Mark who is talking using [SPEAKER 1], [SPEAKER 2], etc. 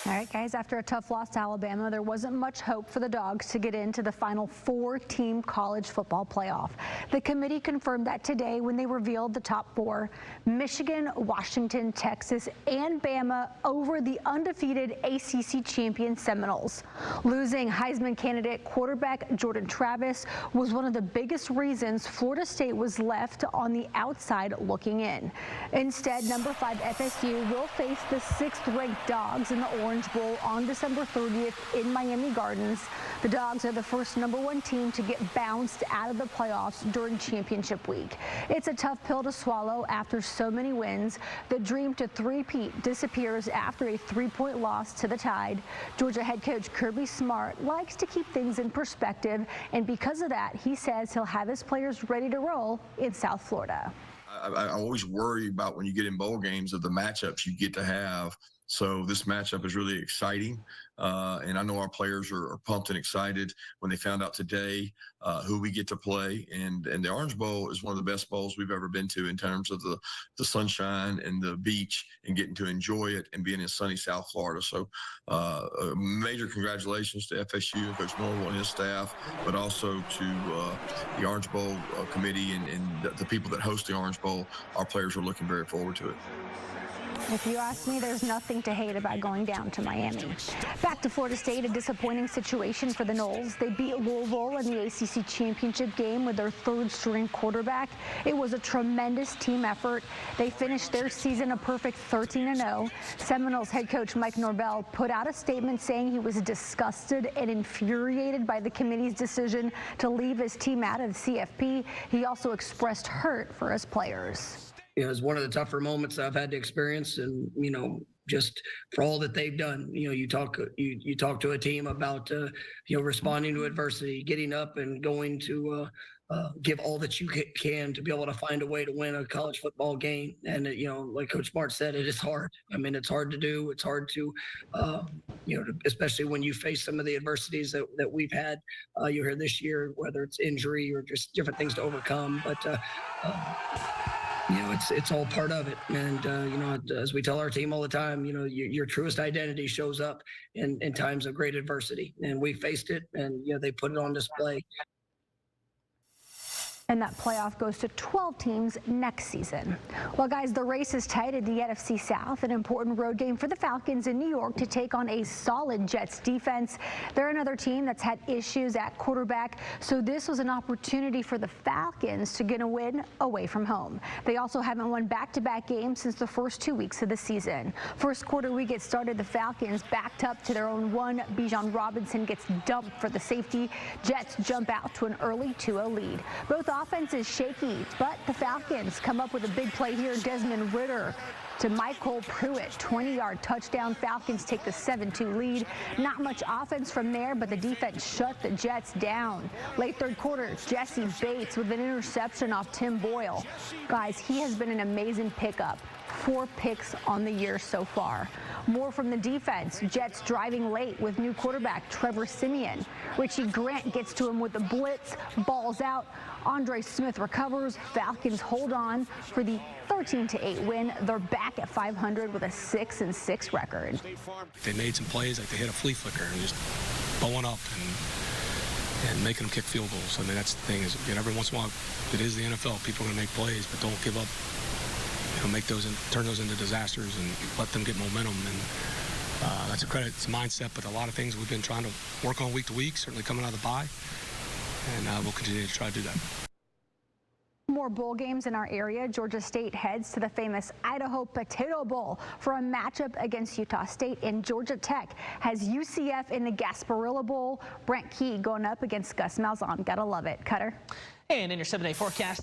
[SPEAKER 1] All right, guys, after a tough loss to Alabama, there wasn't much hope for the Dogs to get into the final 4-team college football playoff. The committee confirmed that today when they revealed the top 4, Michigan, Washington, Texas, and Bama over the undefeated ACC champion Seminoles. Losing Heisman candidate quarterback Jordan Travis was one of the biggest reasons Florida State was left on the outside looking in. Instead, number 5 FSU will face the 6th-ranked Dogs in the Orange Bowl on December 30th in Miami Gardens. The Dogs are the first number 1 team to get bounced out of the playoffs during championship week. It's a tough pill to swallow after so many wins. The dream to three-peat disappears after a 3-point loss to the Tide. Georgia head coach Kirby Smart likes to keep things in perspective, and because of that, he says he'll have his players ready to roll in South Florida.
[SPEAKER 2] I always worry about when you get in bowl games of the matchups you get to have. So this matchup is really exciting, and I know our players are pumped and excited when they found out today who we get to play. And the Orange Bowl is one of the best bowls we've ever been to in terms of the sunshine and the beach and getting to enjoy it and being in sunny South Florida. So major congratulations to FSU and Coach Norwell and his staff, but also to the Orange Bowl committee and the people that host the Orange Bowl. Our players are looking very forward to it.
[SPEAKER 1] If you ask me, there's nothing to hate about going down to Miami. Back to Florida State, a disappointing situation for the Noles. They beat Louisville in the ACC championship game with their 3rd-string quarterback. It was a tremendous team effort. They finished their season a perfect 13-0. Seminoles head coach Mike Norvell put out a statement saying he was disgusted and infuriated by the committee's decision to leave his team out of the CFP. He also expressed hurt for his players.
[SPEAKER 3] It was one of the tougher moments I've had to experience, and just for all that they've done. You talk to a team about responding to adversity, getting up and going to give all that you can to be able to find a way to win a college football game. And like Coach Smart said, it is hard. I mean, it's hard to do. It's hard to especially when you face some of the adversities that we've had here this year, whether it's injury or just different things to overcome. But it's all part of it. And, as we tell our team all the time, your truest identity shows up in times of great adversity. And we faced it, and, they put it on display.
[SPEAKER 1] And that playoff goes to 12 teams next season. Well, guys, the race is tight at the NFC South, an important road game for the Falcons in New York to take on a solid Jets defense. They're another team that's had issues at quarterback, so this was an opportunity for the Falcons to get a win away from home. They also haven't won back-to-back games since the first 2 weeks of the season. First quarter we get started, the Falcons backed up to their own 1. Bijan Robinson gets dumped for the safety. Jets jump out to an early 2-0 lead. Both offense is shaky, but the Falcons come up with a big play here. Desmond Ridder to Michael Pruitt, 20-yard touchdown. Falcons take the 7-2 lead. Not much offense from there, but the defense shut the Jets down. Late 3rd quarter, Jesse Bates with an interception off Tim Boyle. Guys, he has been an amazing pickup. 4 picks on the year so far. More from the defense. Jets driving late with new quarterback Trevor Siemian. Richie Grant gets to him with the blitz, balls out. Andre Smith recovers. Falcons hold on for the 13-8 win. They're back at 500 with a 6-6 record.
[SPEAKER 4] They made some plays, like they hit a flea flicker and just bowing up and making them kick field goals. I mean, that's the thing is, every once in a while, it is the NFL. People are going to make plays, but don't give up. Make those and turn those into disasters and let them get momentum. And that's a credit. It's a mindset, but a lot of things we've been trying to work on week to week, certainly coming out of the bye, and we'll continue to try to do that.
[SPEAKER 1] More bowl games in our area. Georgia State heads to the famous Idaho Potato Bowl for a matchup against Utah State, and Georgia Tech has UCF in the Gasparilla Bowl. Brent Key going up against Gus Malzahn. Gotta love it. Cutter.
[SPEAKER 5] And in your 7-day forecast.